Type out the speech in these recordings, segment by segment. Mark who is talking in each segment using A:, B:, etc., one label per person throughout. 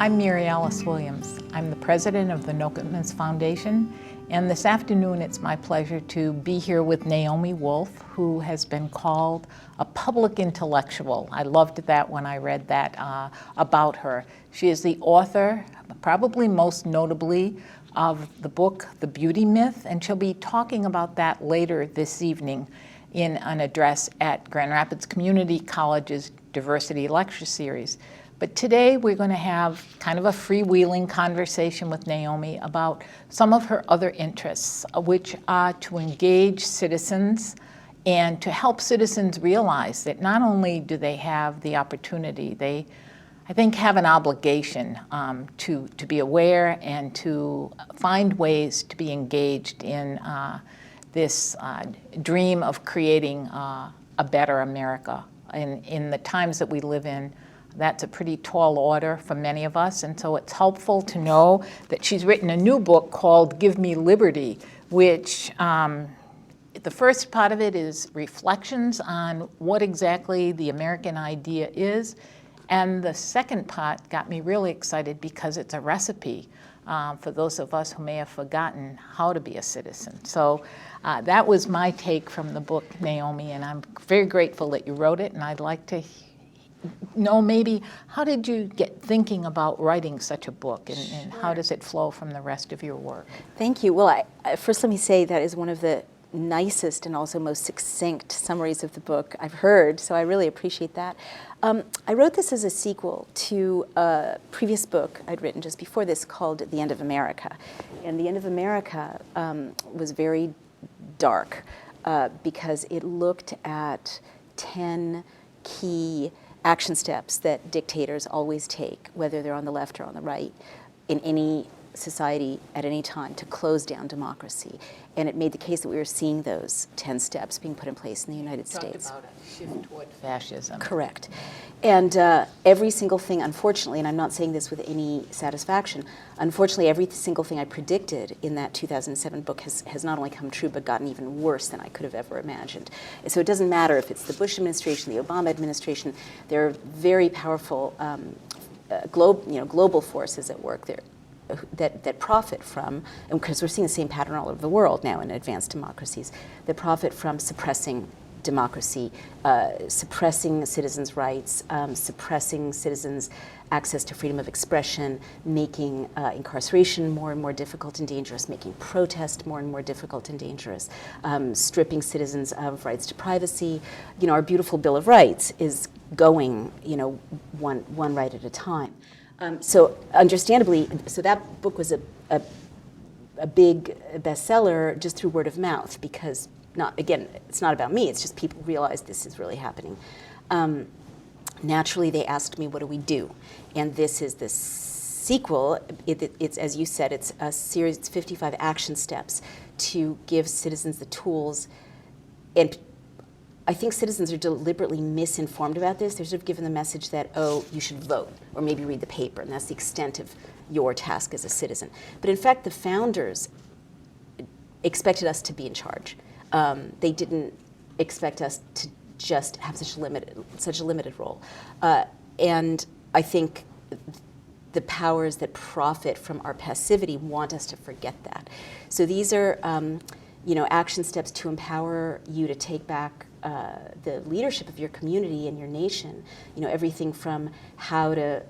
A: I'm Mary Alice Williams. I'm the president of the Nokomis Foundation, and this afternoon it's my pleasure to be here with Naomi Wolf, who has been called a public intellectual. I loved that when I read that about her. She is the author, probably most notably, of the book, The Beauty Myth, and she'll be talking about that later this evening in an address at Grand Rapids Community College's Diversity Lecture Series. But today we're going to have kind of a freewheeling conversation with Naomi about some of her other interests, which are to engage citizens and to help citizens realize that not only do they have the opportunity, they, I think, have an obligation to be aware and to find ways to be engaged in this dream of creating a better America. In the times that we live in, that's a pretty tall order for many of us, and so it's helpful to know that she's written a new book called Give Me Liberty, which the first part of it is reflections on what exactly the American idea is, and the second part got me really excited because it's a recipe for those of us who may have forgotten how to be a citizen. So that was my take from the book, Naomi, and I'm very grateful that you wrote it, and I'd like to know maybe how did you get thinking about writing such a book, and how does it flow from the rest of your work?
B: Thank you. Well, first let me say that is one of the nicest and also most succinct summaries of the book I've heard, so I really appreciate that. I wrote this as a sequel to a previous book I'd written just before this called The End of America. And The End of America was very dark because it looked at 10 key action steps that dictators always take, whether they're on the left or on the right, in any society at any time, to close down democracy. And it made the case that we were seeing those 10 steps being put in place in the United States.
A: Talked about a shift toward fascism.
B: Correct. And every single thing, unfortunately, and I'm not saying this with any satisfaction, unfortunately every single thing I predicted in that 2007 book has not only come true, but gotten even worse than I could have ever imagined. So it doesn't matter if it's the Bush administration, the Obama administration, there are very powerful global forces at work there that profit from, and because we're seeing the same pattern all over the world now in advanced democracies, that profit from suppressing democracy, suppressing citizens' rights, suppressing citizens' access to freedom of expression, making incarceration more and more difficult and dangerous, making protest more and more difficult and dangerous, stripping citizens of rights to privacy. You know, our beautiful Bill of Rights is going, one right at a time. So understandably, so that book was a big bestseller just through word of mouth because, it's not about me, it's just people realized this is really happening. Naturally, they asked me, what do we do? And this is the sequel. It's, as you said, it's a series, it's 55 action steps to give citizens the tools. And I think citizens are deliberately misinformed about this. They're sort of given the message that, oh, you should vote, or maybe read the paper, and that's the extent of your task as a citizen. But in fact, the founders expected us to be in charge. They didn't expect us to just have such a limited role. And I think the powers that profit from our passivity want us to forget that. So these are action steps to empower you to take back the leadership of your community and your nation. Everything from how to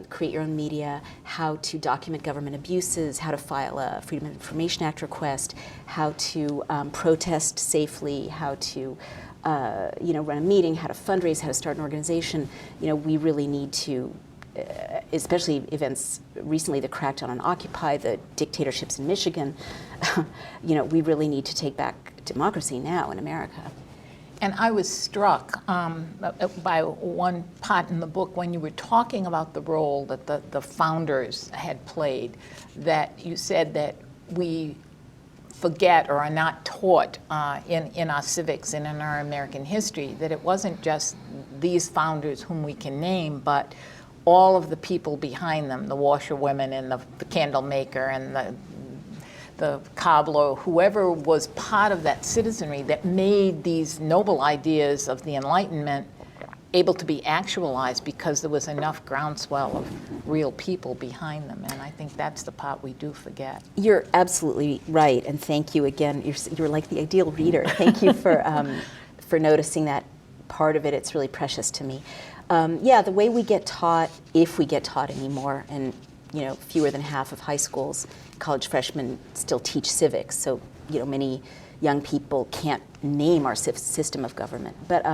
B: create your own media, how to document government abuses, how to file a Freedom of Information Act request, how to protest safely, how to run a meeting, how to fundraise, how to start an organization. We really need to, especially events recently, the crackdown on Occupy, the dictatorships in Michigan, we really need to take back democracy now in America.
A: And I was struck by one part in the book when you were talking about the role that the founders had played, that you said that we forget or are not taught in our civics and in our American history, that it wasn't just these founders whom we can name, but all of the people behind them, the washerwomen and the candle maker and the cobbler, whoever was part of that citizenry that made these noble ideas of the Enlightenment able to be actualized because there was enough groundswell of real people behind them. And I think that's the part we do forget.
B: You're absolutely right, and thank you again. You're like the ideal reader. Thank you for noticing that part of it. It's really precious to me. Yeah, the way we get taught, if we get taught anymore, and fewer than half of high schools, college freshmen still teach civics. So many young people can't name our system of government. But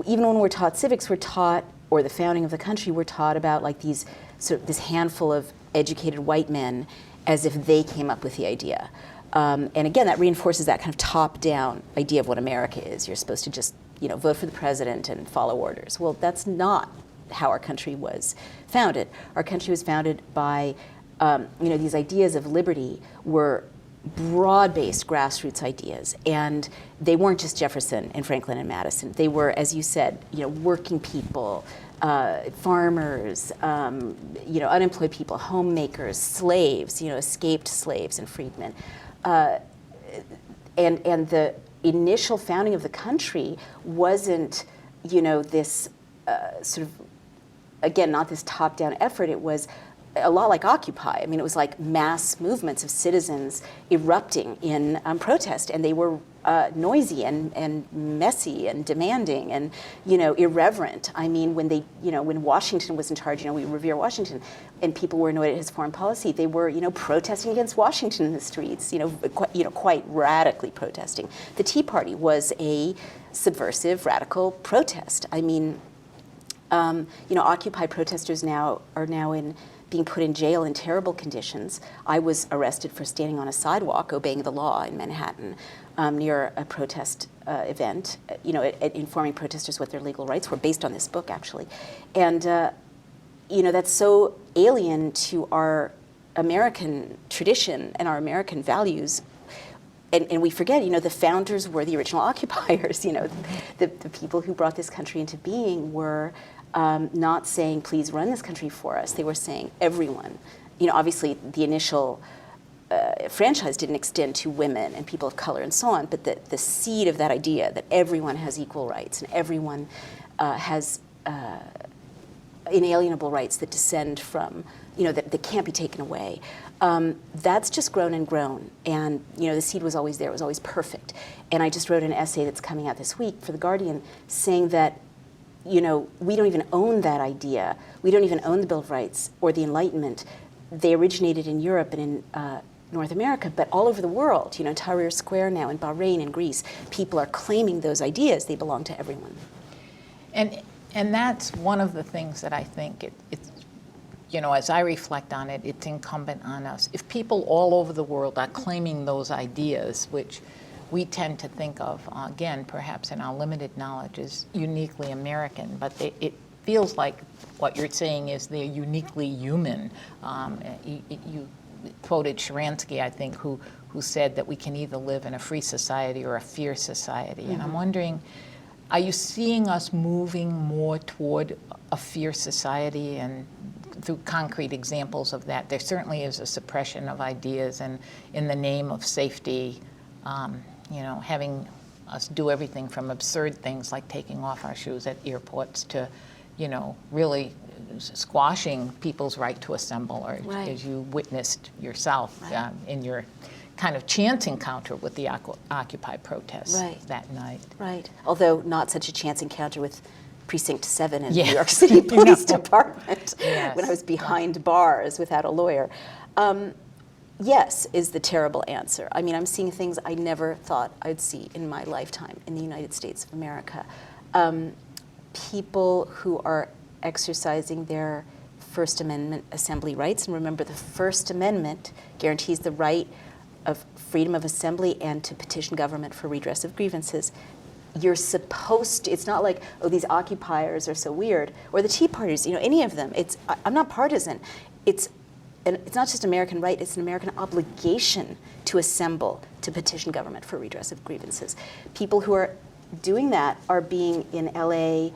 B: even when we're taught civics, we're taught, or the founding of the country, we're taught about like this handful of educated white men as if they came up with the idea. And again, that reinforces that kind of top-down idea of what America is. You're supposed to just vote for the president and follow orders. Well, that's not how our country was founded. Our country was founded by, these ideas of liberty were broad-based grassroots ideas, and they weren't just Jefferson and Franklin and Madison. They were, as you said, working people, farmers, unemployed people, homemakers, slaves, escaped slaves and freedmen, and the initial founding of the country wasn't, this sort of, again, not this top-down effort. It was a lot like Occupy. I mean, it was like mass movements of citizens erupting in protest, and they were noisy and messy and demanding and irreverent. I mean, when Washington was in charge, we revere Washington, and people were annoyed at his foreign policy. They were protesting against Washington in the streets, quite radically protesting. The Tea Party was a subversive, radical protest. I mean, Occupy protesters are now being put in jail in terrible conditions. I was arrested for standing on a sidewalk, obeying the law in Manhattan, near a protest event, informing protesters what their legal rights were, based on this book, actually. And, that's so alien to our American tradition and our American values. And we forget, the founders were the original occupiers. The people who brought this country into being were not saying, please run this country for us. They were saying, everyone. Obviously, the initial franchise didn't extend to women and people of color and so on, but the seed of that idea that everyone has equal rights and everyone has inalienable rights that descend from, that can't be taken away. That's just grown and grown. And, the seed was always there. It was always perfect. And I just wrote an essay that's coming out this week for The Guardian saying that, we don't even own that idea. We don't even own the Bill of Rights or the Enlightenment. They originated in Europe and in North America, but all over the world, Tahrir Square now in Bahrain and Greece, people are claiming those ideas. They belong to everyone.
A: And that's one of the things that I think it's, as I reflect on it, it's incumbent on us. If people all over the world are claiming those ideas, which we tend to think of, again, perhaps in our limited knowledge, as uniquely American, but it feels like what you're saying is they're uniquely human. You quoted Sharansky, I think, who said that we can either live in a free society or a fierce society. Mm-hmm. And I'm wondering, are you seeing us moving more toward a fierce society, and through concrete examples of that? There certainly is a suppression of ideas, and in the name of safety, having us do everything from absurd things like taking off our shoes at airports to, really squashing people's right to assemble, or right. As you witnessed yourself right. In your kind of chance encounter with the Occupy protests right. that night. Right.
B: Although not such a chance encounter with Precinct 7 in the New York City Police Department yes. when I was behind bars without a lawyer. Yes is the terrible answer. I mean, I'm seeing things I never thought I'd see in my lifetime in the United States of America. People who are exercising their First Amendment assembly rights, and remember the First Amendment guarantees the right of freedom of assembly and to petition government for redress of grievances. You're supposed to, it's not like, oh, these occupiers are so weird, or the Tea Parties, any of them. I'm not partisan. It's not just an American right, it's an American obligation to assemble, to petition government for redress of grievances. People who are doing that are being in LA,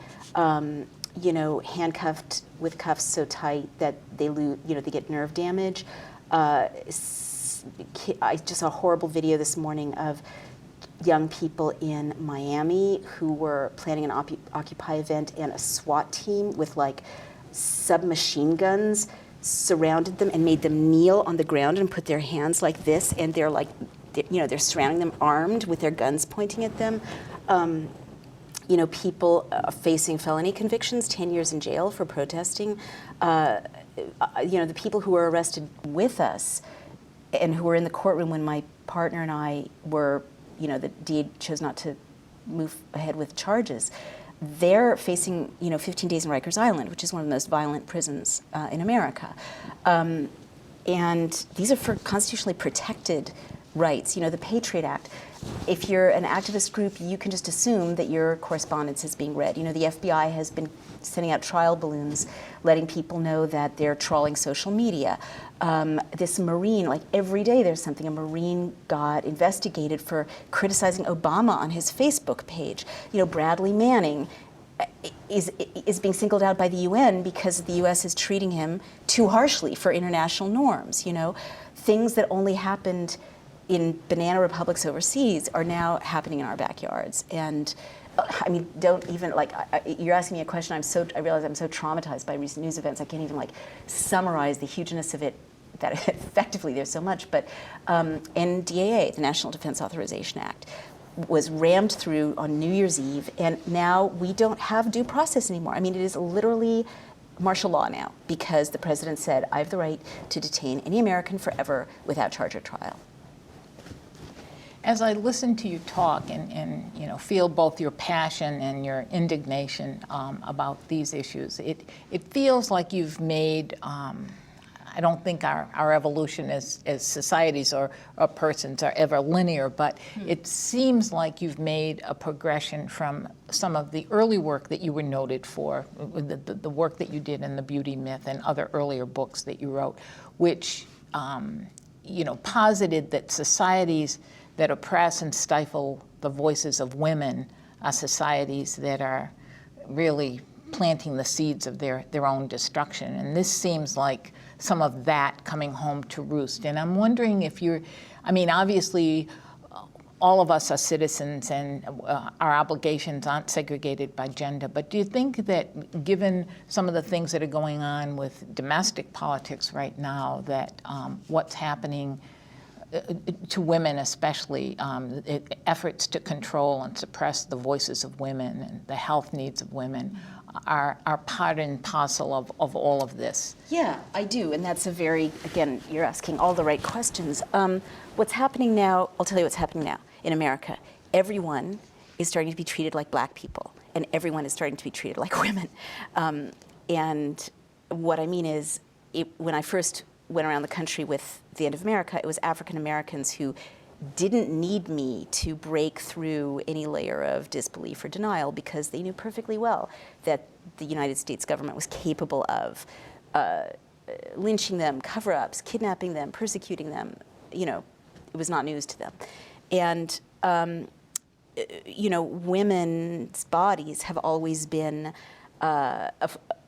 B: handcuffed with cuffs so tight that they lose, they get nerve damage. I just saw a horrible video this morning of young people in Miami who were planning an Occupy event, and a SWAT team with like submachine guns surrounded them and made them kneel on the ground and put their hands like this, and they're like, they're surrounding them armed with their guns pointing at them. People facing felony convictions, 10 years in jail for protesting. The people who were arrested with us and who were in the courtroom when my partner and I were, the DA chose not to move ahead with charges. They're facing, 15 days in Rikers Island, which is one of the most violent prisons in America. And these are for constitutionally protected rights. The Patriot Act. If you're an activist group, you can just assume that your correspondence is being read. The FBI has been sending out trial balloons, letting people know that they're trawling social media. This Marine, like every day there's something. A Marine got investigated for criticizing Obama on his Facebook page. Bradley Manning is being singled out by the UN because the US is treating him too harshly for international norms. Things that only happened in banana republics overseas are now happening in our backyards. And don't even you're asking me a question. I realize I'm so traumatized by recent news events. I can't even summarize the hugeness of it. That effectively there's so much. But NDAA, the National Defense Authorization Act, was rammed through on New Year's Eve, and now we don't have due process anymore. It is literally martial law now because the president said, I have the right to detain any American forever without charge or trial.
A: As I listen to you talk and feel both your passion and your indignation about these issues, it feels like you've made, I don't think our evolution as societies or persons are ever linear, but it seems like you've made a progression from some of the early work that you were noted for, the work that you did in The Beauty Myth and other earlier books that you wrote, which posited that societies that oppress and stifle the voices of women are societies that are really planting the seeds of their own destruction. And this seems like some of that coming home to roost. And I'm wondering if obviously all of us are citizens and our obligations aren't segregated by gender, but do you think that given some of the things that are going on with domestic politics right now, that what's happening to women especially, efforts to control and suppress the voices of women and the health needs of women are part and parcel of all of this?
B: Yeah, I do, and that's again, you're asking all the right questions. What's happening now, I'll tell you what's happening now in America. Everyone is starting to be treated like black people, and everyone is starting to be treated like women. And what I mean is, when I first went around the country with The End of America, it was African Americans who didn't need me to break through any layer of disbelief or denial because they knew perfectly well that the United States government was capable of lynching them, cover-ups, kidnapping them, persecuting them. It was not news to them. And women's bodies have always been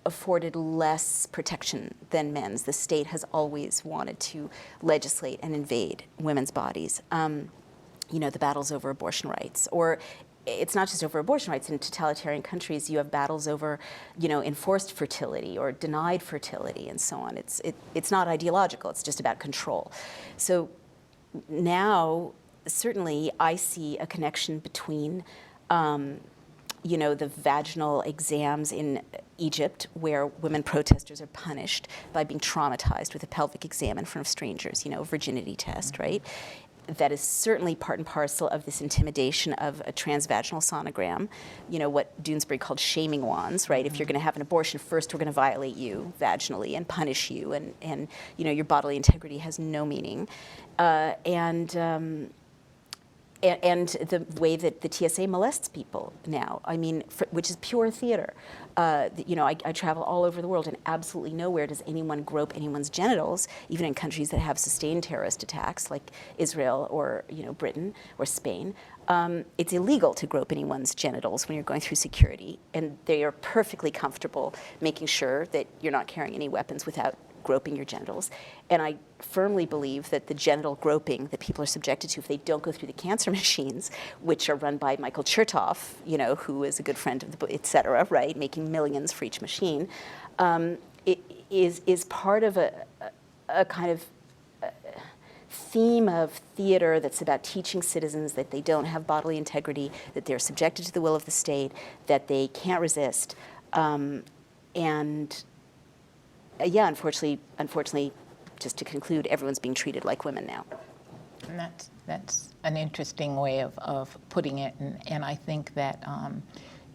B: afforded less protection than men's. The state has always wanted to legislate and invade women's bodies. The battles over abortion rights, or it's not just over abortion rights. In totalitarian countries, you have battles over, enforced fertility or denied fertility and so on. It's not ideological. It's just about control. So now, certainly, I see a connection between the vaginal exams in Egypt, where women protesters are punished by being traumatized with a pelvic exam in front of strangers, virginity test, right? That is certainly part and parcel of this intimidation of a transvaginal sonogram, what Doonesbury called shaming wands, right? If you're going to have an abortion, first we're going to violate you vaginally and punish you, and your bodily integrity has no meaning. And the way that the TSA molests people now, which is pure theater. I travel all over the world, and absolutely nowhere does anyone grope anyone's genitals, even in countries that have sustained terrorist attacks, like Israel or Britain or Spain. It's illegal to grope anyone's genitals when you're going through security, and they are perfectly comfortable making sure that you're not carrying any weapons without groping your genitals. And I firmly believe that the genital groping that people are subjected to if they don't go through the cancer machines, which are run by Michael Chertoff, you know, who is a good friend of the book, et cetera, right, making millions for each machine, it is part of a kind of theme of theater that's about teaching citizens that they don't have bodily integrity, that they're subjected to the will of the state, that they can't resist. Yeah, unfortunately, just to conclude, everyone's being treated like women now.
A: And that's an interesting way of putting it. And I think that,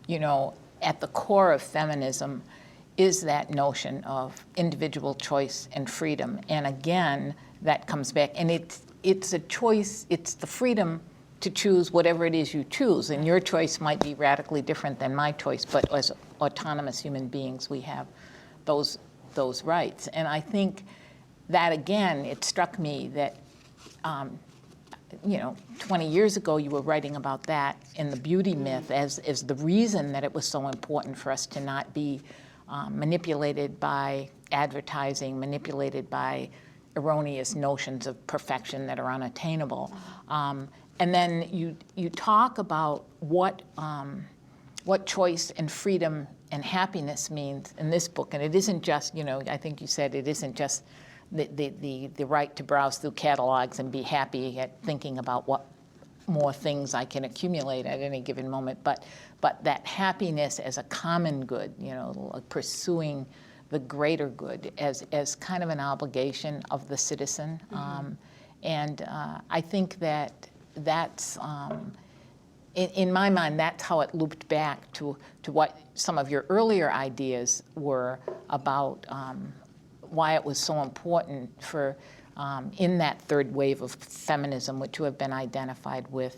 A: you know, at the core of feminism is that notion of individual choice and freedom. And again, that comes back. And it's a choice, it's the freedom to choose whatever it is you choose. And your choice might be radically different than my choice, but as autonomous human beings, we have those rights. And I think that, again, it struck me that, you know, 20 years ago you were writing about that in the beauty myth as the reason that it was so important for us to not be manipulated by advertising, manipulated by erroneous notions of perfection that are unattainable. And then you talk about what choice and freedom and happiness means in this book. And it isn't just, you know, I think you said it isn't just the right to browse through catalogs and be happy at thinking about what more things I can accumulate at any given moment, but that happiness as a common good, you know, pursuing the greater good as kind of an obligation of the citizen. And I think that's, in my mind, that's how it looped back to what some of your earlier ideas were about why it was so important for, in that third wave of feminism, which you have been identified with,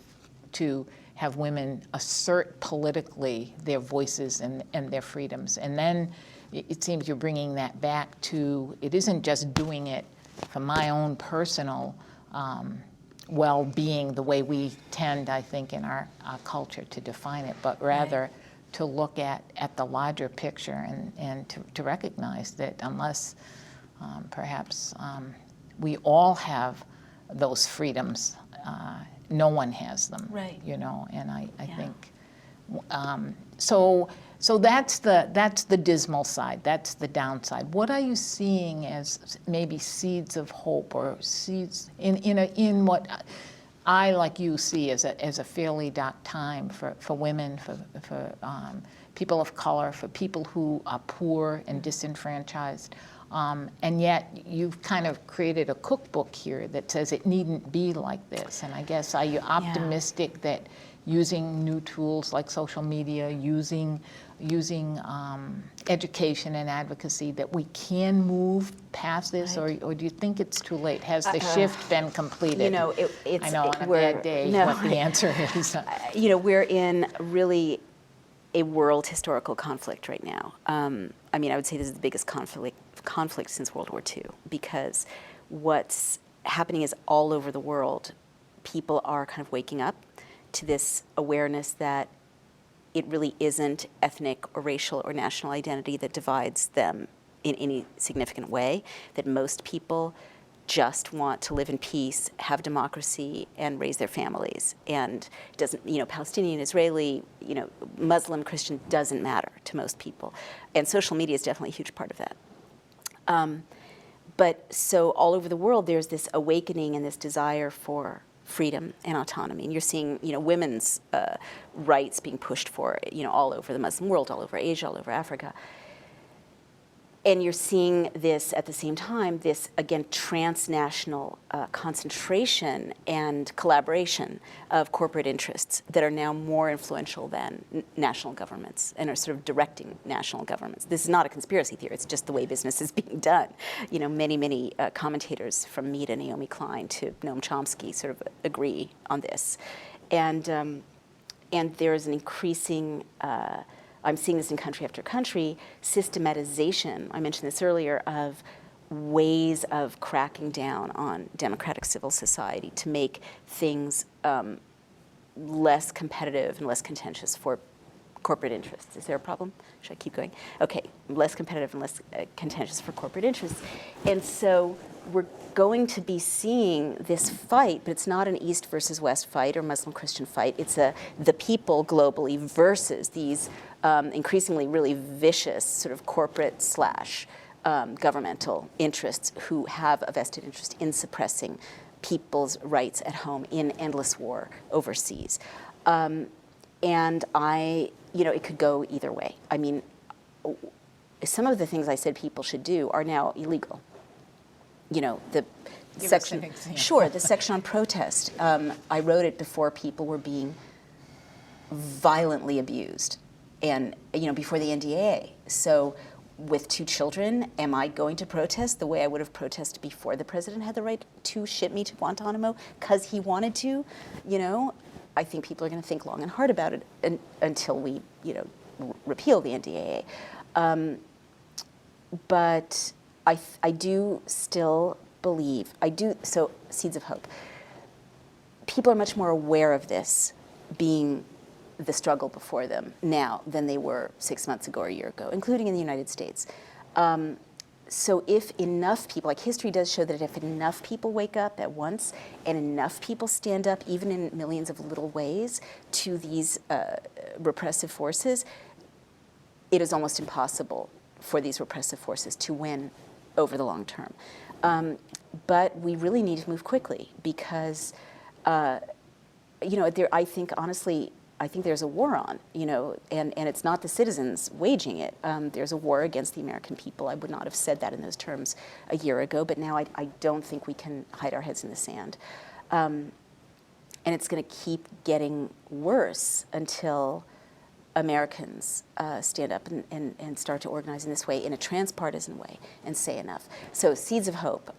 A: to have women assert politically their voices and their freedoms. And then it seems you're bringing that back to, it isn't just doing it for my own personal well-being, the way we tend, I think, in our culture to define it, but rather to look at the larger picture and to recognize that unless perhaps we all have those freedoms, no one has them,
B: right?
A: You know, and I think so. That's the dismal side. That's the downside. What are you seeing as maybe seeds of hope or seeds in what I, like you, see as a fairly dark time for women, for people of color, for people who are poor and disenfranchised? And yet you've kind of created a cookbook here that says it needn't be like this. And I guess, are you optimistic that using new tools like social media, using education and advocacy, that we can move past this, or do you think it's too late? Has the shift been completed?
B: You know, it's
A: I know on a bad day what the answer is.
B: You know, we're in really a world historical conflict right now. I mean, I would say this is the biggest conflict since World War II, because what's happening is all over the world, people are kind of waking up to this awareness that it really isn't ethnic or racial or national identity that divides them in any significant way, that most people just want to live in peace, have democracy, and raise their families. And it doesn't, you know, Palestinian, Israeli, you know, Muslim, Christian, doesn't matter to most people. And social media is definitely a huge part of that. But so all over the world, there's this awakening and this desire for freedom and autonomy. And you're seeing, you know, women's rights being pushed for, you know, all over the Muslim world, all over Asia, all over Africa. And you're seeing this at the same time, this, again, transnational concentration and collaboration of corporate interests that are now more influential than national governments and are sort of directing national governments. This is not a conspiracy theory, it's just the way business is being done. You know, many commentators from me to Naomi Klein to Noam Chomsky sort of agree on this. And there is an increasing, I'm seeing this in country after country, systematization, I mentioned this earlier, of ways of cracking down on democratic civil society to make things less competitive and less contentious for corporate interests. Is there a problem? Should I keep going? Okay, less competitive and less contentious for corporate interests. And so we're going to be seeing this fight, but it's not an East versus West fight or Muslim-Christian fight. It's the people globally versus these increasingly really vicious sort of corporate slash governmental interests who have a vested interest in suppressing people's rights at home in endless war overseas. And it could go either way. I mean, some of the things I said people should do are now illegal. The
A: Give
B: section,
A: us an example.
B: sure, the section on protest. I wrote it before people were being violently abused, and before the NDAA. So, with 2 children, am I going to protest the way I would have protested before the president had the right to ship me to Guantanamo because he wanted to? I think people are going to think long and hard about it until we, repeal the NDAA. But I do still believe, so Seeds of Hope. People are much more aware of this being the struggle before them now than they were 6 months ago or a year ago, including in the United States. So if enough people, like history does show that if enough people wake up at once and enough people stand up, even in millions of little ways, to these repressive forces, it is almost impossible for these repressive forces to win over the long term. But we really need to move quickly because, I think honestly, I think there's a war on, and it's not the citizens waging it. There's a war against the American people. I would not have said that in those terms a year ago, but now I don't think we can hide our heads in the sand. And it's going to keep getting worse until Americans stand up and start to organize in this way, in a transpartisan way, and say enough. So, Seeds of Hope.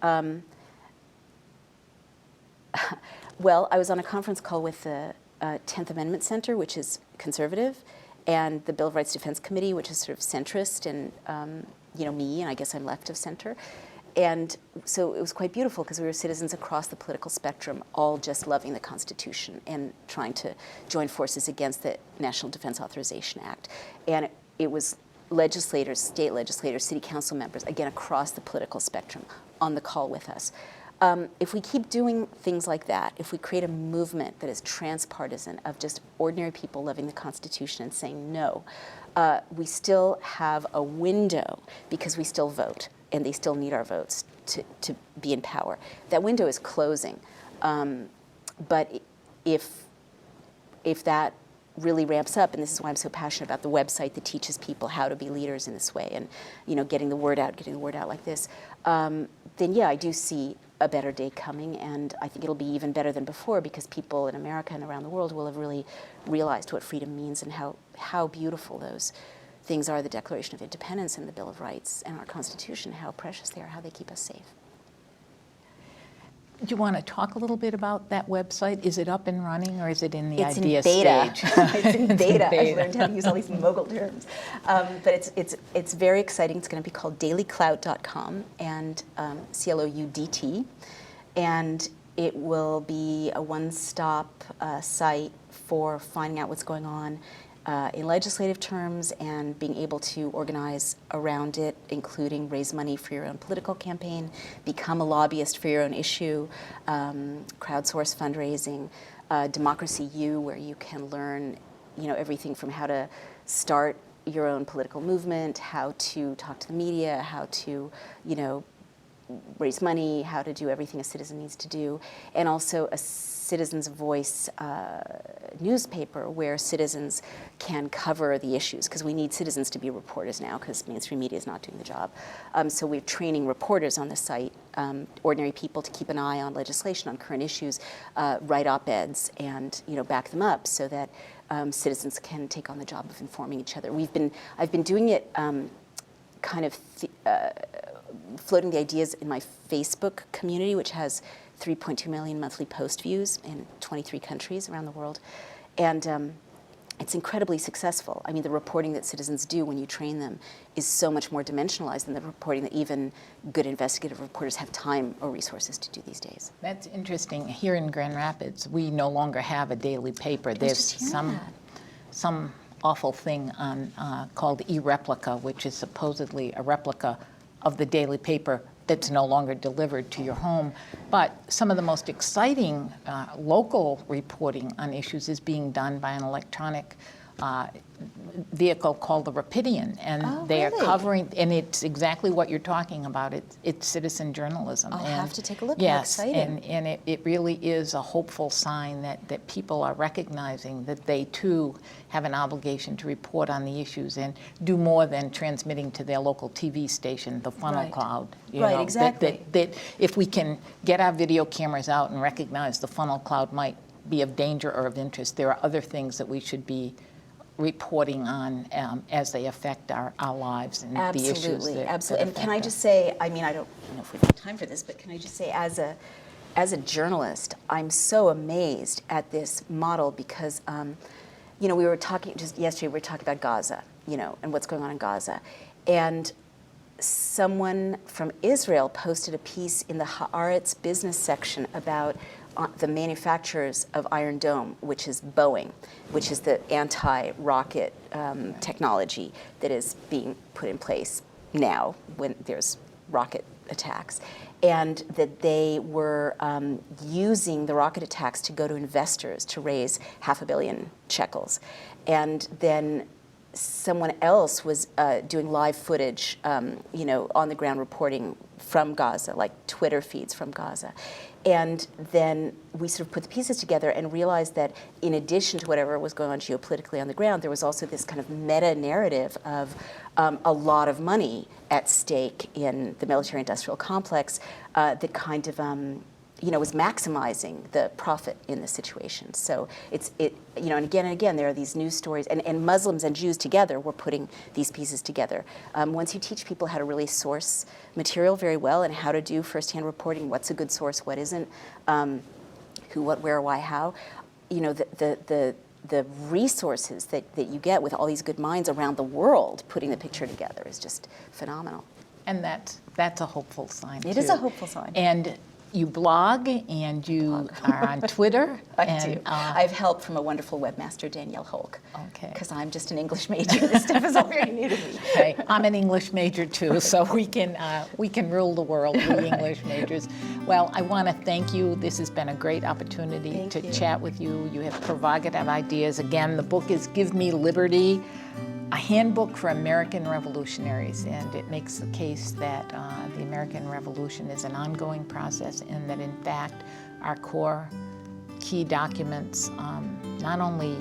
B: Well, I was on a conference call with the 10th Amendment Center, which is conservative, and the Bill of Rights Defense Committee, which is sort of centrist, and me, and I guess I'm left of center. And so it was quite beautiful because we were citizens across the political spectrum, all just loving the Constitution and trying to join forces against the National Defense Authorization Act. And it was legislators, state legislators, city council members, again, across the political spectrum on the call with us. If we keep doing things like that, if we create a movement that is transpartisan of just ordinary people loving the Constitution and saying no, we still have a window because we still vote and they still need our votes to be in power. That window is closing. But if that really ramps up, and this is why I'm so passionate about the website that teaches people how to be leaders in this way and getting the word out like this, then yeah, I do see a better day coming, and I think it'll be even better than before because people in America and around the world will have really realized what freedom means and how beautiful those things are, the Declaration of Independence and the Bill of Rights and our Constitution, how precious they are, how they keep us safe.
A: Do you want to talk a little bit about that website? Is it up and running, or is it in the
B: It's
A: idea
B: in beta.
A: stage?
B: It's in beta. I've learned how to use all these mogul terms. But it's very exciting. It's going to be called dailyclout.com and CLOUDT. And it will be a one-stop site for finding out what's going on in legislative terms and being able to organize around it, including raise money for your own political campaign, become a lobbyist for your own issue, crowdsource fundraising, Democracy U, where you can learn, everything from how to start your own political movement, how to talk to the media, how to, raise money, how to do everything a citizen needs to do, and also a Citizens' Voice newspaper where citizens can cover the issues, because we need citizens to be reporters now because mainstream media is not doing the job. So we're training reporters on the site, ordinary people, to keep an eye on legislation, on current issues, write op-eds and back them up so that citizens can take on the job of informing each other. I've been doing it floating the ideas in my Facebook community, which has 3.2 million monthly post views in 23 countries around the world. And it's incredibly successful. I mean, the reporting that citizens do when you train them is so much more dimensionalized than the reporting that even good investigative reporters have time or resources to do these days.
A: That's interesting. Here in Grand Rapids, we no longer have a daily paper. There's some awful thing on called e-replica, which is supposedly a replica of the daily paper that's no longer delivered to your home. But some of the most exciting local reporting on issues is being done by an electronic vehicle called the Rapidian, and they are covering, and it's exactly what you're talking about. It's citizen journalism.
B: I'll have to take a look.
A: Yes,
B: How exciting.
A: and it really is a hopeful sign that people are recognizing that they too have an obligation to report on the issues and do more than transmitting to their local TV station, the funnel cloud. You know,
B: exactly.
A: That if we can get our video cameras out and recognize the funnel cloud might be of danger or of interest, there are other things that we should be reporting on as they affect our lives and the issues that
B: Absolutely. And can I
A: affect
B: just
A: us.
B: say, I mean, I don't know if we have time for this, but can I just say, as a journalist, I'm so amazed at this model because, you know, we were talking just yesterday. We were talking about Gaza, you know, and what's going on in Gaza, and someone from Israel posted a piece in the Haaretz business section about the manufacturers of Iron Dome, which is Boeing, which is the anti-rocket technology that is being put in place now when there's rocket attacks, and that they were using the rocket attacks to go to investors to raise $500 million shekels. And then someone else was doing live footage, you know, on the ground reporting from Gaza, like Twitter feeds from Gaza. And then we sort of put the pieces together and realized that in addition to whatever was going on geopolitically on the ground, there was also this kind of meta-narrative of a lot of money at stake in the military-industrial complex that kind of you know, was maximizing the profit in the situation. So you know, and again, there are these news stories, and Muslims and Jews together were putting these pieces together. Once you teach people how to really source material very well and how to do firsthand reporting, what's a good source, what isn't, who, what, where, why, how, you know, the resources that you get with all these good minds around the world putting the picture together is just phenomenal.
A: And that's a hopeful sign.
B: It is a hopeful sign.
A: And you blog and you are on Twitter.
B: I do. I have help from a wonderful webmaster, Danielle Holk.
A: Okay.
B: Because I'm just an English major. This stuff is all very new to me.
A: Okay. I'm an English major too, so we can rule the world, we English majors. Well, I want to thank you. This has been a great opportunity to chat with you. You have provocative ideas. Again, the book is Give Me Liberty, a handbook for American revolutionaries, and it makes the case that the American Revolution is an ongoing process and that in fact our core key documents not only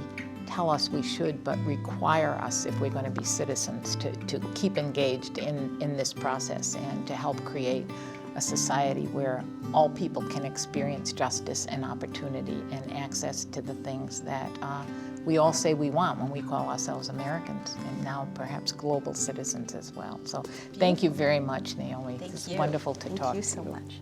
A: tell us we should, but require us, if we're going to be citizens, to keep engaged in this process and to help create a society where all people can experience justice and opportunity and access to the things that we all say we want when we call ourselves Americans, and now perhaps global citizens as well. So thank you very much, Naomi.
B: Thank
A: It's
B: you.
A: wonderful to talk to you.
B: Thank you so much.